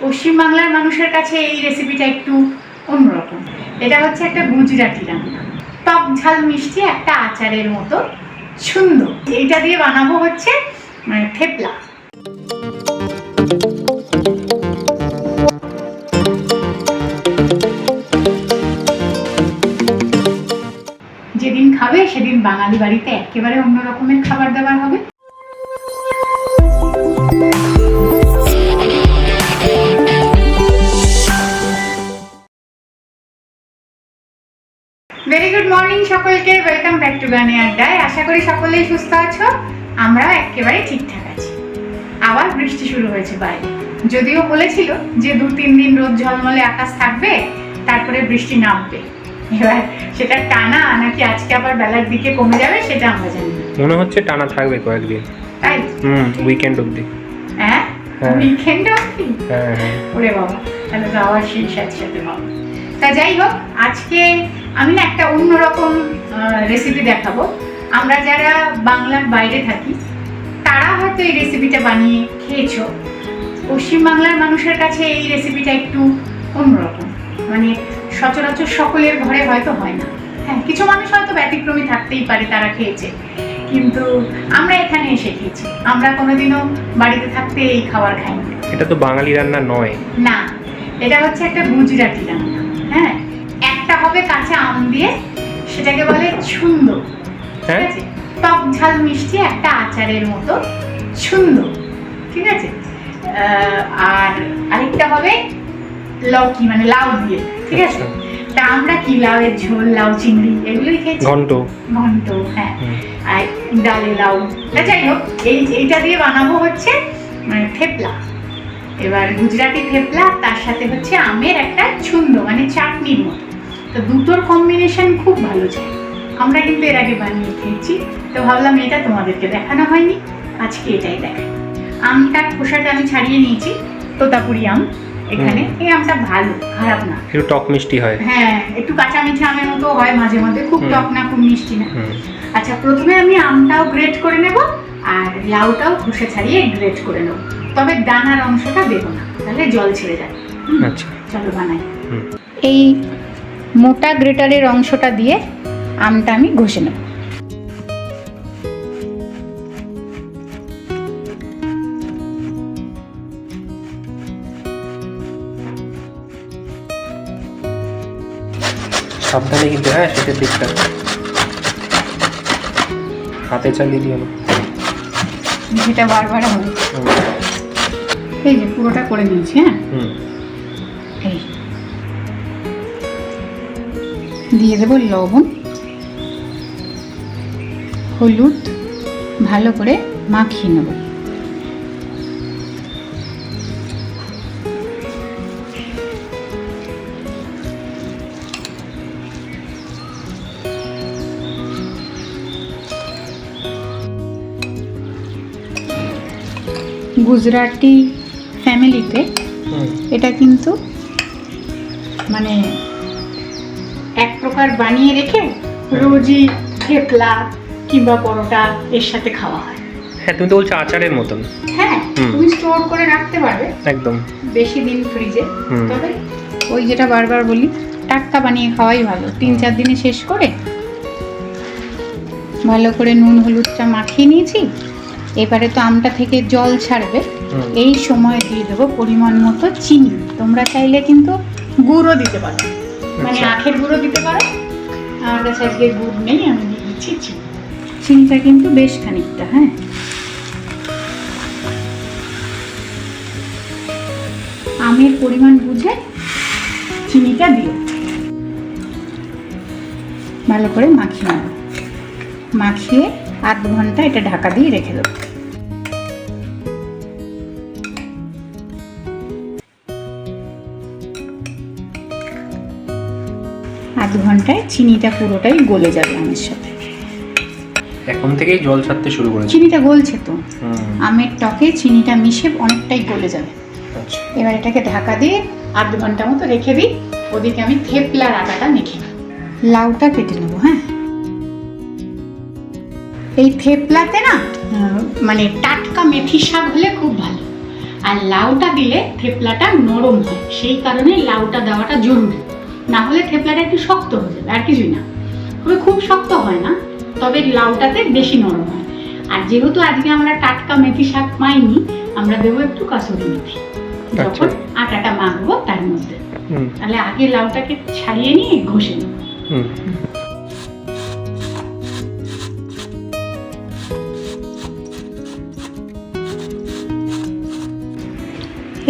পশ্চিমবাংলার মানুষের কাছে এই রেসিপিটা একটু অন্যরকম। এটা হচ্ছে একটা গুজরাটি রান্না, টক ঝাল মিষ্টি একটা আচারের মতো সুন্দর। এইটা দিয়ে বানাবো হচ্ছে থেপলা। যেদিন খাবে সেদিন বাঙালি বাড়িতে একেবারে অন্য রকমের খাবার দাবার হবে। ভেরি গুড মর্নিং সকলকে, ওয়েলকাম ব্যাক টু গানে আড্ডায়। আশা করি সকলেই সুস্থ আছো, আমরা একেবারে ঠিকঠাক আছি। আবার বৃষ্টি শুরু হয়েছে বাইরে, যদিও বলেছিল যে 2-3 দিন রোদ ঝলমলে আকাশ থাকবে, তারপরে বৃষ্টি নামবে। এবার সেটা টানা নাকি আজকে আবার বেলার দিকে কমে যাবে সেটা আমরা জানি না। মনে হচ্ছে টানা থাকবে কয়েকদিন, তাই উইকেন্ড অবধি। হ্যাঁ, উইকেন্ড অবধি। হ্যাঁ, ওরে বাবা, তাহলে তো আবার সেই সাথে হবে। তা যাই হোক, আজকে আমি না একটা অন্যরকম রেসিপি দেখাবো। আমরা যারা বাংলার বাইরে থাকি তারা হয়তো এই রেসিপিটা বানিয়ে খেয়েছো। পশ্চিমবাংলার মানুষের কাছে এই রেসিপিটা একটু অন্যরকম, মানে সচরাচর সকলের ঘরে হয়তো হয় না। হ্যাঁ, কিছু মানুষ হয়তো ব্যতিক্রমী থাকতেই পারে, তারা খেয়েছে, কিন্তু আমরা এখানে এসে খেয়েছি। আমরা কোনোদিনও বাড়িতে থাকতে এই খাবার খাইনি। এটা তো বাঙালি রান্না নয়। না, এটা হচ্ছে একটা গুজরাটি রান্না। হ্যাঁ, একটা হবে কাঁচা আম দিয়ে, সেটাকে বলে সুন্দর। ঠিক আছে, টক ঝাল মিষ্টি একটা আচারের মতো সুন্দর। ঠিক আছে, আর আরেকটা হবে লৌকি, মানে লাউ দিয়ে। ঠিক আছে, তা আমরা কি লাউয়ের ঝোল, লাউ চিংড়ি এগুলোই খেয়েছি। ঘন্ট, হ্যাঁ, আর ডালে লাউ। যাই হোক, এইটা দিয়ে বানাবো হচ্ছে থেপলা। এবার গুজরাটি থেপলা, তার সাথে হচ্ছে আমের একটা ছুন্দ, মানে চাটনির মতো। তো দুটোর কম্বিনেশন খুব ভালো যায়। আমরা কিন্তু এর আগে বানিয়ে খেয়েছি, তো ভাবলাম এটা তোমাদেরকে দেখানো হয়নি, আজকে এটাই দেখাই। আমটার খোসাটা আমি ছাড়িয়ে নিয়েছি, তোতাপুরি আম। এখানে এই আমটা ভালো, খারাপ না, একটু টক মিষ্টি হয়। হ্যাঁ, একটু কাঁচা মিঠা আমের মতো হয় মাঝে মধ্যে, খুব টক না, খুব মিষ্টি না। আচ্ছা, প্রথমে আমি আমটাও গ্রেট করে নেব আর লাউটাও খোসা ছাড়িয়ে গ্রেট করে নেব, তবে দানার অংশটা দেবো না, তাহলে জল ছেড়ে যাবে। আচ্ছা, চলো বানাই। এই মোটা গ্রেটারের অংশটা দিয়ে আমটা আমি ঘষে নেব। সাবধানে কিন্তু, হ্যাঁ, সেটা দিকটা হাতে চালিয়ে দিও না, যেটা বারবার হয়। এই যে পুরোটা করে নিয়েছি। হ্যাঁ, এই দিয়ে দেবো লবণ, হলুদ, ভালো করে মাখিয়ে নেব। গুজরাটি ফ্যামিলিতে এটা কিন্তু মানে এক প্রকার বানিয়ে রেখে রোজই থেপলা কিংবা পরোটা এর সাথে খাওয়া হয়। হ্যাঁ, তুমি তো বলছো আচারের মতন। হ্যাঁ, তুমি স্টোর করে রাখতে পারবে একদম বেশি দিন ফ্রিজে, তবে ওই যেটা বারবার বলি, টাটকা বানিয়ে খাওয়াই ভালো। 3-4 দিনে শেষ করে ভালো করে নুন হলুদটা মাখিয়ে নিয়েছি। এবারে তো আমটা থেকে জল ছাড়বে, এই সময় দিয়ে দেবো পরিমাণ মতো চিনি। তোমরা চাইলে কিন্তু গুঁড়ো দিতে পারো, মানে আখের গুঁড়ো দিতে পারো। আমার কাছে আজকে গুড় নেই, আমি দিয়ে দিচ্ছি চিনি। চিনিটা কিন্তু বেশ খানিকটা। হ্যাঁ, আমের পরিমাণ বুঝে চিনিটা দিও। ভালো করে মাখিয়ে নেব, মাখিয়ে 8 ঘন্টা এটা ঢাকা দিয়ে রেখে দেবো। আধ ঘন্টায় চিনিটা পুরোটাই গলে যাবে আমের সাথে। এখন থেকেই জল ছাড়তে শুরু করেছে। চিনিটা গলছে তো, আমের টকে চিনিটা মিশে অনেকটাই গলে যাবে। এবার এটাকে ঢাকা দিয়ে 8 ঘন্টা মতো রেখে দিই। ওদিকে আমি থেপলার আটাটা মেখে নিই। লাউটা কেটে নেবো। হ্যাঁ, এই থেপলাতে না মানে টাটকা মেথি শাক হলে খুব ভালো। আর লাউটা দিলে থেপলাটা নরম হয়, সেই কারণে লাউটা দেওয়াটা জরুরি। না হলে থেপলাটা একটু শক্ত হয়ে যাবে, আর কিছুই না। তবে খুব শক্ত হয় না, তবে লাউটাতে বেশি নরম হয়। আর যেহেতু আজকে আমরা টাটকা মেথি শাক পাইনি, আমরা দেবো একটু কাসুরি মেথি যখন আটাটা মাখবো তার মধ্যে। তাহলে আগে লাউটাকে ছাড়িয়ে নিয়ে ঘষে নেব।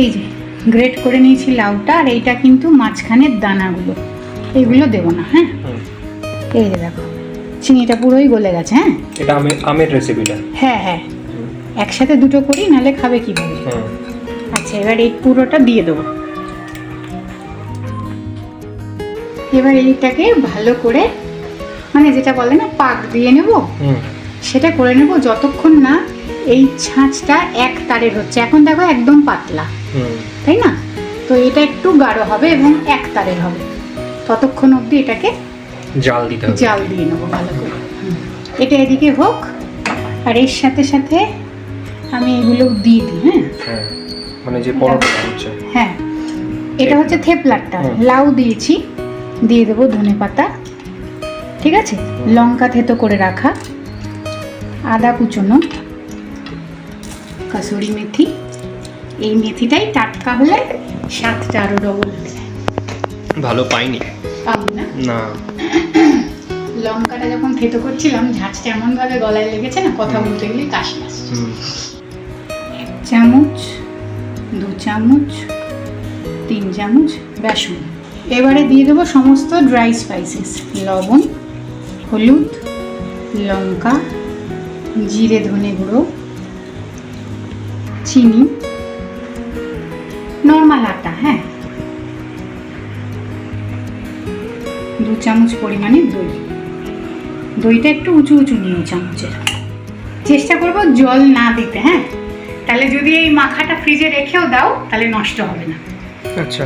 এই যে গ্রেট করে নিয়েছি লাউটা, আর এইটা কিন্তু মাঝখানের দানাগুলো, এইগুলো দেবো না। হ্যাঁ, এই যে দেখো চিনিটা পুরোই গলে গেছে। হ্যাঁ, এটা আমের রেসিপিটা। হ্যাঁ হ্যাঁ, একসাথে দুটো করি, নাহলে খাবে কিভাবে। আচ্ছা, এবার এই পুরোটা দিয়ে দেবো। এবার এইটাকে ভালো করে, মানে যেটা বলে না পাক দিয়ে নেব, সেটা করে নেব যতক্ষণ না এই ছাঁচটা এক তারের হচ্ছে। এখন দেখো একদম পাতলা, তাই না? তো এটা একটু গাঢ় হবে এবং এক তারের হবে, ততক্ষণ অবধি এটাকে জাল দিতে হবে, জাল দিয়ে নেবো ভালো করে। এটা এদিকে হোক, আর এর সাথে সাথে আমি এগুলো দিয়ে দিই। হ্যাঁ, মানে যে পরোটা হচ্ছে। হ্যাঁ, এটা হচ্ছে থেপলাটা। লাউ দিয়েছি, দিয়ে দেবো ধনেপাতা, ঠিক আছে, লঙ্কা থেতো করে রাখা, আদা কুচনো, কাসুরি মেথি। এই মেথিটাই টাটকা হলে স্বাদটা আরো ডবল হয়ে যায়। ভালো পাইনি, পাবো না না। লঙ্কাটা যখন থেতো করছিলাম, ঝাঁঝটা এমন ভাবে গলায় লেগেছে না, কথা বলতে গেলে কাশি আসছে। 1 চামচ, 2 চামচ, 3 চামচ বেসন। এবারে দিয়ে দেবো সমস্ত ড্রাই স্পাইসেস, লবণ, হলুদ, লঙ্কা, জিরে ধনে গুঁড়ো, চিনি, নর্মাল আটা। হ্যাঁ, 2 চামচ পরিমাণে দই। দইটা একটু উঁচু উঁচু নিয়ে চামচের। চেষ্টা করব জল না দিতে। হ্যাঁ, তাহলে যদি এই মাখাটা ফ্রিজে রেখেও দাও তাহলে নষ্ট হবে না। আচ্ছা,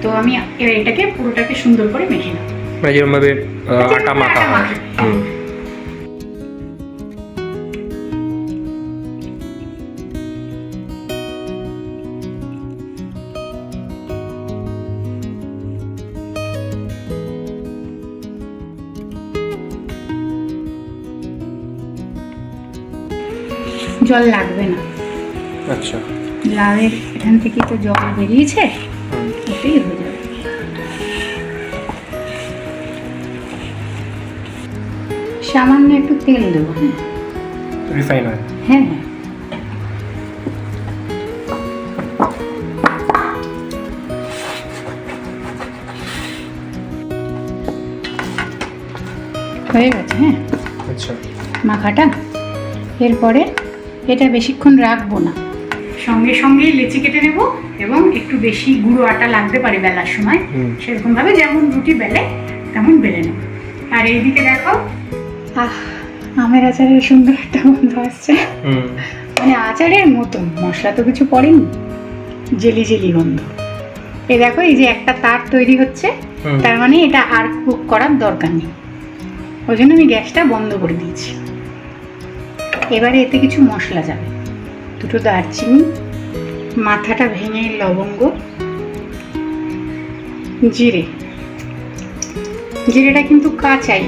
তো আমি এবার এটাকে পুরোটাকে সুন্দর করে মেখে নেব, মানে যেরকম ভাবে আটা মাখা হয়। জল লাগবে না। আচ্ছা, লাউয়ের এখান থেকে তো জল বেরিয়েছে, এটাই হয়ে যাবে। সামান্য একটু তেল দেবো। হ্যাঁ, রিফাইন অয়েল। হ্যাঁ হ্যাঁ, হয়ে গেছে। হ্যাঁ, আচ্ছা, মাখাটা। এরপরে এটা বেশিক্ষণ রাখবো না, সঙ্গে সঙ্গেই লেচি কেটে নেব, এবং একটু বেশি গুঁড়ো আটা লাগতে পারে বেলার সময়, সেরকম ভাবে যেমন রুটি বেলে তেমন বেলে নেব। আর এইদিকে দেখো, আমের আচারের সুন্দর একটা গন্ধ আসছে, মানে আচারের মতন, মশলা তো কিছু পড়েনি, জেলি জেলি গন্ধ। এই দেখো, এই যে একটা তার তৈরি হচ্ছে, তার মানে এটা আর কুক করার দরকার নেই, ওই জন্য আমি গ্যাসটা বন্ধ করে দিয়েছি। এবারে এতে কিছু মশলা যাবে, 2 দারচিনি, মাথাটা ভেঙে লবঙ্গ, জিরে, জিরেটা কিন্তু কাঁচাই,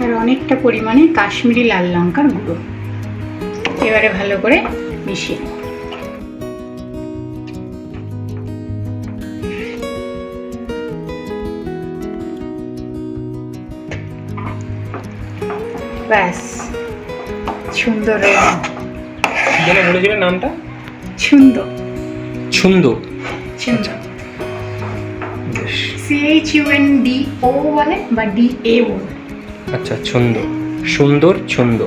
আর অনেকটা পরিমাণে কাশ্মীরি লাল লঙ্কার গুঁড়ো। এবারে ভালো করে মিশিয়ে নেব। ব্যাস, সুন্দর। যেন বলেছিলেন নামটা? ছুন্দ। ছুন্দ। ছুন্দ, CHUNDO বলে বা DA বলে। আচ্ছা, ছন্দ, সুন্দর ছন্দ।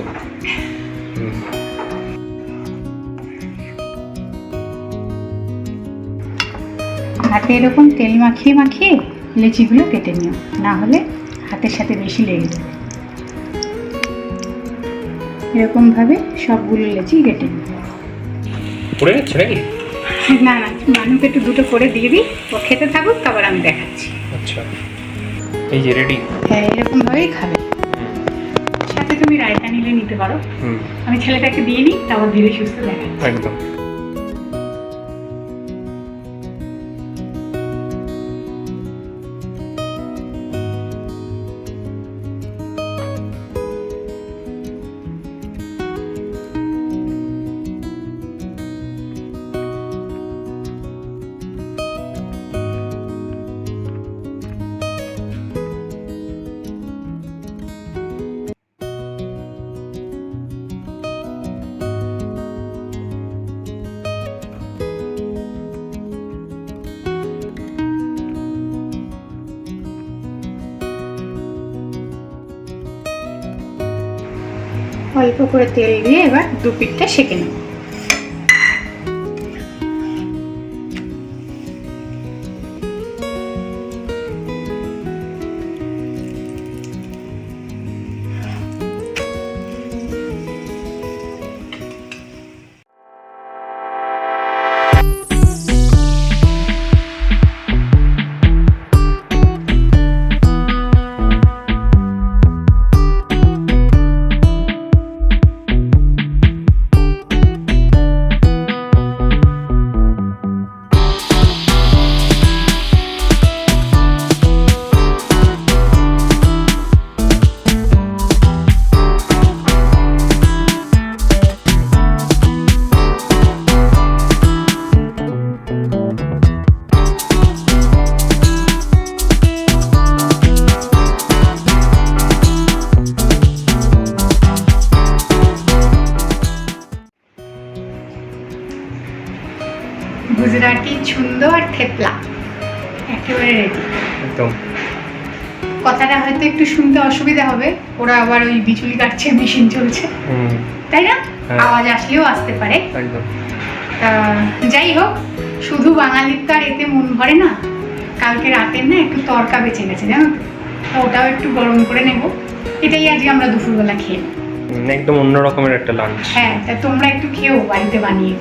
হাতে এরকম তেল মাখিয়ে মাখিয়ে লেচিগুলো কেটে নিও, না হলে হাতের সাথে বেশি লেগে যাবে। এরকম ভাবে সবগুলো লেচি কেটে নিও। পড়ে যাচ্ছে নাকি? না না, মানুকে একটু 2টো করে দিয়ে দিই, ও খেতে থাকুক, তারপর আমি দেখাচ্ছি। আচ্ছা, এই যে রেডি। হ্যাঁ, এরকম ভাবেই খাবে। সাথে তুমি রায়তা নিলে নিতে পারো। আমি ছেলেটাকে দিয়ে নিই, তারপর ধীরে সুস্থ দেখাচ্ছি। একদম। অল্প করে তেল দিয়ে এবার দু পিঠটা সেঁকে নেব। গুজরাটি ছুন্দ আর থেপলা একেবারে রেডি। একদম। কথাটা হয়তো একটু শুনতে অসুবিধা হবে, ওরা আবার ওই বিচুলি কাটছে, মেশিন চলছে, তাই না? হ্যাঁ। আওয়াজ আসলেও আসতে পারে। একদম। তা যাই হোক, শুধু বাঙালির তো আর এতে মন ভরে না। কালকে রাতের না একটু তরকা বেঁচে গেছে, জানো তো, তা ওটাও একটু গরম করে নেব। এটাই আজকে আমরা দুপুরবেলা খেয়ে নেব। একদম অন্য রকমের একটা লাঞ্চ। হ্যাঁ, তা তোমরা একটু খেও বাড়িতে বানিয়ে,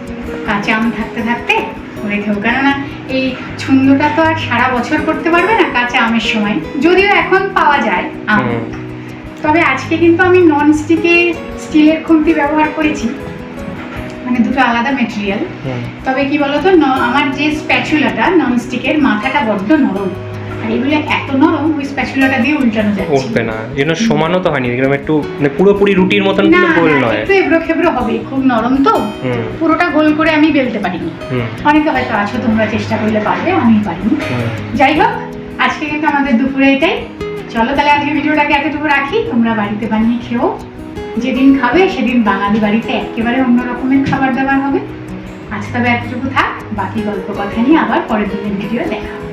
কাঁচা আম থাকতে থাকতে করে খেও। কেননা এই ছুন্দটা তো আর সারা বছর করতে পারবে না কাঁচা আমের সময়, যদিও এখন পাওয়া যায় আম। তবে আজকে কিন্তু আমি নন স্টিলের খুন্তি ব্যবহার করেছি, মানে দুটো আলাদা মেটেরিয়াল। তবে কি বলতো, আমার যে স্প্যাচুলাটা নন স্টিকের, মাথাটা বড্ড নরম, আর এগুলো এত নরম ওই স্প্যাচুলাটা দিয়ে উল্টানো যাচ্ছে উঠবে না, যেন সমানও তো হয়নি, এরকম একটু মানে পুরোপুরি রুটির মতন না, কিন্তু গোল নয়, একটু এবড়ো খেবড়ো হবে, খুব নরম তো। পুরোটা গোল করে আমি বেলতে পারিনি। অনেকে হয়তো আছো তোমরা, চেষ্টা করলে পারবে, আমি পারিনি। যাই হোক, আজকে কিন্তু আমাদের দুপুরে এটাই। চলো তাহলে আজকে ভিডিওটাকে এতটুকু রাখি, তোমরা বাড়িতে বানিয়ে খেও। যেদিন খাবে সেদিন বাঙালি বাড়িতে একেবারে অন্য রকমের খাবার দাবার হবে। আজ তবে এতটুকু থাক, বাকি গল্প কথা নিয়ে আবার পরের দিনের ভিডিও দেখা হবে।